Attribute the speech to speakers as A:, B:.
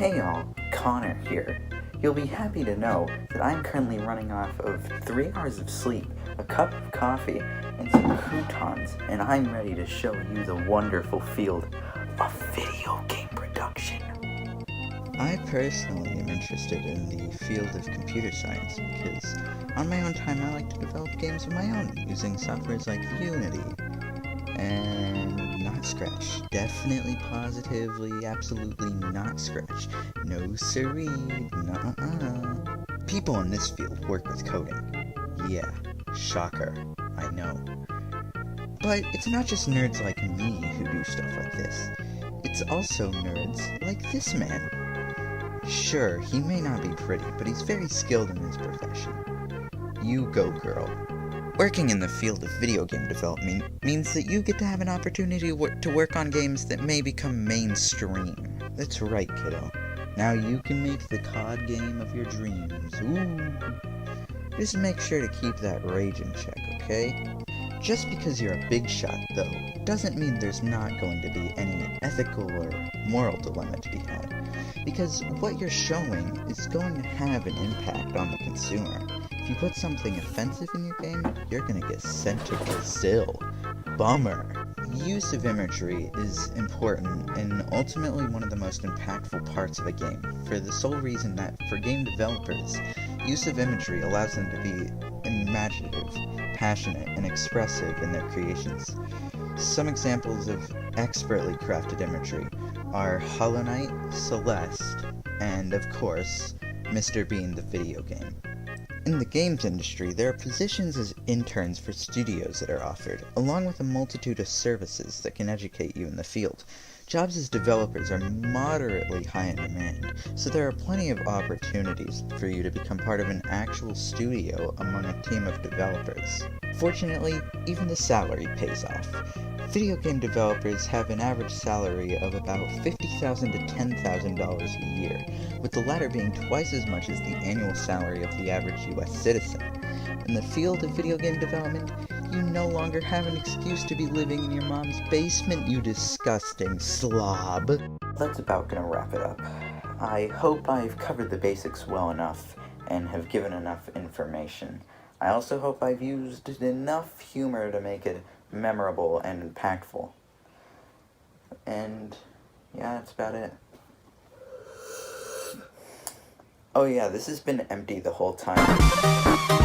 A: Hey y'all, Connor here. You'll be happy to know that I'm currently running off of 3 hours of sleep, a cup of coffee, and some croutons, and I'm ready to show you the wonderful field of video game production.
B: I personally am interested in the field of computer science because on my own time I like to develop games of my own using softwares like Unity and not Scratch. Definitely, positively, absolutely not Scratch. No siree, nuh-uh. People in this field work with coding. Yeah, shocker, I know. But it's not just nerds like me who do stuff like this. It's also nerds like this man. Sure, he may not be pretty, but he's very skilled in his profession. You go, girl. Working in the field of video game development means that you get to have an opportunity to work on games that may become mainstream. That's right, kiddo. Now you can make the COD game of your dreams. Ooh. Just make sure to keep that rage in check, okay? Just because you're a big shot, though, doesn't mean there's not going to be any ethical or moral dilemma to be had. Because what you're showing is going to have an impact on the consumer. If you put something offensive in your game, you're going to get sent to Brazil. Bummer. Use of imagery is important and ultimately one of the most impactful parts of a game, for the sole reason that for game developers, use of imagery allows them to be imaginative, passionate, and expressive in their creations. Some examples of expertly crafted imagery are Hollow Knight, Celeste, and of course, Mr. Bean the video game. In the games industry, there are positions as interns for studios that are offered, along with a multitude of services that can educate you in the field. Jobs as developers are moderately high in demand, so there are plenty of opportunities for you to become part of an actual studio among a team of developers. Fortunately, even the salary pays off. Video game developers have an average salary of about $50,000 to $10,000 a year, with the latter being twice as much as the annual salary of the average US citizen. In the field of video game development, you no longer have an excuse to be living in your mom's basement, you disgusting slob.
A: That's about gonna wrap it up. I hope I've covered the basics well enough and have given enough information. I also hope I've used enough humor to make it memorable and impactful. And yeah, that's about it. Oh yeah, this has been empty the whole time.